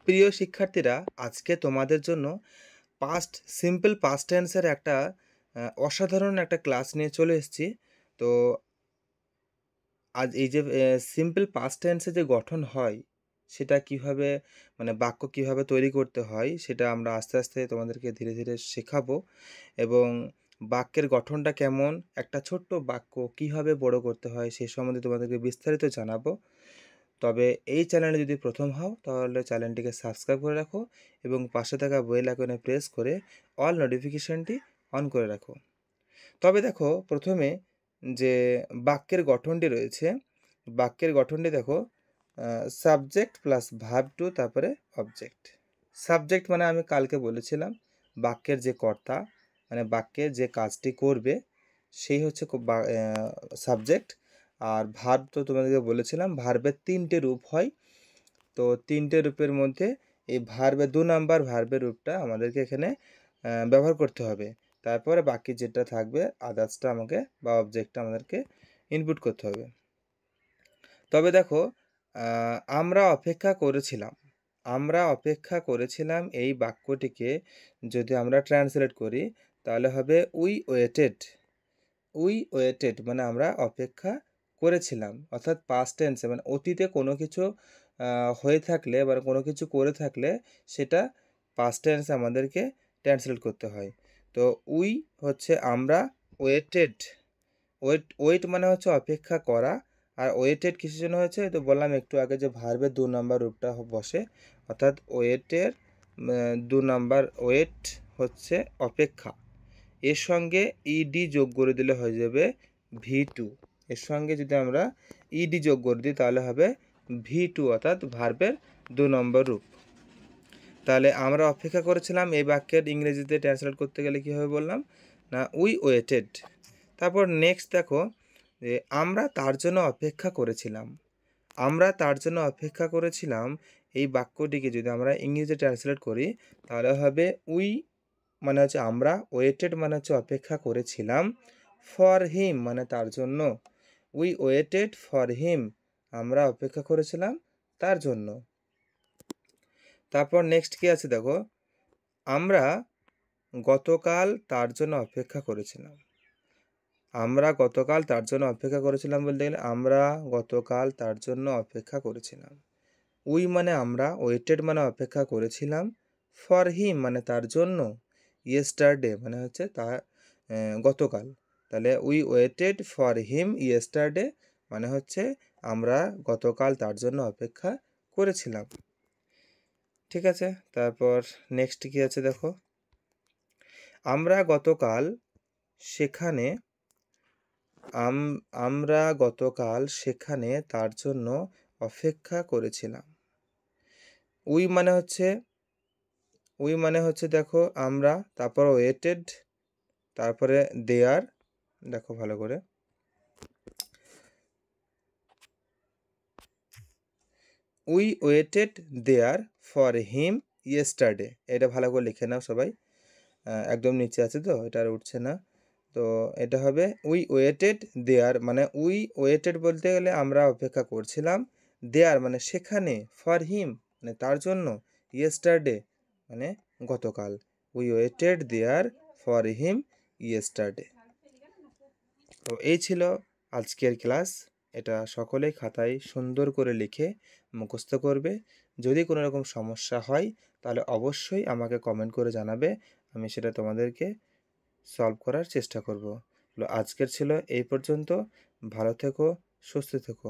প্রিয় শিক্ষার্থীরা, আজকে তোমাদের জন্য সিম্পল পাস্ট টেন্সের একটা অসাধারণ একটা ক্লাস নিয়ে চলে এসেছি। তো আজ এই যে সিম্পল পাস্ট টেন্সে যে গঠন হয় সেটা কিভাবে, মানে বাক্য কিভাবে তৈরি করতে হয় সেটা আমরা আস্তে আস্তে তোমাদেরকে ধীরে ধীরে শেখাবো। এবং বাক্যের গঠনটা কেমন, একটা ছোট্ট বাক্য কিভাবে বড় করতে হয় সে সম্বন্ধে তোমাদেরকে বিস্তারিত জানাবো। তবে এই চ্যানেলে যদি প্রথম হও তাহলে চ্যানেলটিকে সাবস্ক্রাইব করে রাখো এবং পাশে থাকা বেল আইকনে প্রেস করে অল নোটিফিকেশনটি অন করে রাখো। তবে দেখো, প্রথমে যে বাক্যের গঠনটি রয়েছে, বাক্যের গঠনটি দেখো, সাবজেক্ট প্লাস ভার্ব টু, তারপরে অবজেক্ট। সাবজেক্ট মানে আমি কালকে বলেছিলাম বাক্যের যে কর্তা, মানে বাক্যে যে কাজটি করবে সেই হচ্ছে সাবজেক্ট। আর ভার্ব তো তোমাদেরকে বলেছিলাম ভার্বের 3টে রূপ হয়। তো 3টে রূপের মধ্যে এই ভার্বের 2 নাম্বার ভার্বের রূপটা আমাদেরকে এখানে ব্যবহার করতে হবে। তারপরে বাকি যেটা থাকবে আদার্সটা আমাকে বা অবজেক্টটা আমাদেরকে ইনপুট করতে হবে। তবে দেখো, আমরা অপেক্ষা করেছিলাম, আমরা অপেক্ষা করেছিলাম এই বাক্যটিকে যদি আমরা ট্রান্সলেট করি তাহলে হবে উই ওয়েটেড। উই ওয়েটেড মানে আমরা অপেক্ষা করেছিলাম, অর্থাৎ পাস্ট টেন্সে, মানে অতীতে কোনো কিছু হয়ে থাকলে বা কোনো কিছু করে থাকলে সেটা পাস্ট টেন্সে আমাদেরকে ট্রান্সলেট করতে হয়। তো উই হচ্ছে আমরা, ওয়েটেড, ওয়েট মানে হচ্ছে অপেক্ষা করা। আর ওয়েটেড কিসের জন্য হয়েছে, তো বললাম একটু আগে যে ভার্বের 2 নাম্বার রূপটা বসে, অর্থাৎ ওয়েটের 2 নাম্বার, ওয়েট হচ্ছে অপেক্ষা, এর সঙ্গে ইডি যোগ করে দিলে হয়ে যাবে V2। এর সঙ্গে যদি আমরা ইডি যোগ করে দিই তাহলে হবে V2, অর্থাৎ ভার্বের 2 নম্বর রূপ। তাহলে আমরা অপেক্ষা করেছিলাম এই বাক্যের ইংরেজিতে ট্রান্সলেট করতে গেলে কী হবে বললাম না, উই ওয়েটেড। তারপর নেক্সট দেখো যে আমরা তার জন্য অপেক্ষা করেছিলাম, আমরা তার জন্য অপেক্ষা করেছিলাম এই বাক্যটিকে যদি আমরা ইংরেজিতে ট্রান্সলেট করি তাহলে হবে উই মানে হচ্ছে আমরা, ওয়েটেড মানে হচ্ছে অপেক্ষা করেছিলাম, ফর হিম মানে তার জন্য, উই ওয়েটেড ফর হিম আমরা অপেক্ষা করেছিলাম তার জন্য। তারপর নেক্সট কি আছে দেখো, আমরা গতকাল তার জন্য অপেক্ষা করেছিলাম, আমরা গতকাল তার জন্য অপেক্ষা করেছিলাম বলতে গেলে আমরা গতকাল তার জন্য অপেক্ষা করেছিলাম। উই মানে আমরা, ওয়েটেড মানে অপেক্ষা করেছিলাম, ফর হিম মানে তার জন্য, ইয়েস্টারডে মানে হচ্ছে তার গতকাল। তাহলে we waited for him yesterday মানে হচ্ছে আমরা গতকাল তার জন্য অপেক্ষা করেছিলাম। ঠিক আছে, তারপর নেক্সট কি আছে দেখো, আমরা গতকাল সেখানে, আমরা গতকাল সেখানে তার জন্য অপেক্ষা করেছিলাম। উই মানে হচ্ছে দেখো আমরা, তারপর ওয়েটেড, তারপরে দেয়ার, দেখো ভালো করে, we waited there for him yesterday. এটা ভালো করে লিখে নাও সবাই, একদম নিচে আছে তো, এটা আর উঠছে না। তো এটা হবে উই ওয়েটেড দেয়ার, মানে উই ওয়েটেড বলতে গেলে আমরা অপেক্ষা করছিলাম, দেয়ার মানে সেখানে, ফর হিম মানে তার জন্য, ইয়েস্টারডে মানে গতকাল, we waited there for him yesterday. তো এই ছিল আজকের ক্লাস। এটা সকলেই খাতায় সুন্দর করে লিখে মুখস্থ করবে। যদি কোনো রকম সমস্যা হয় তাহলে অবশ্যই আমাকে কমেন্ট করে জানাবে, আমি সেটা তোমাদেরকে সলভ করার চেষ্টা করব। আজকের ছিল এই পর্যন্ত। ভালো থেকো, সুস্থ থেকো।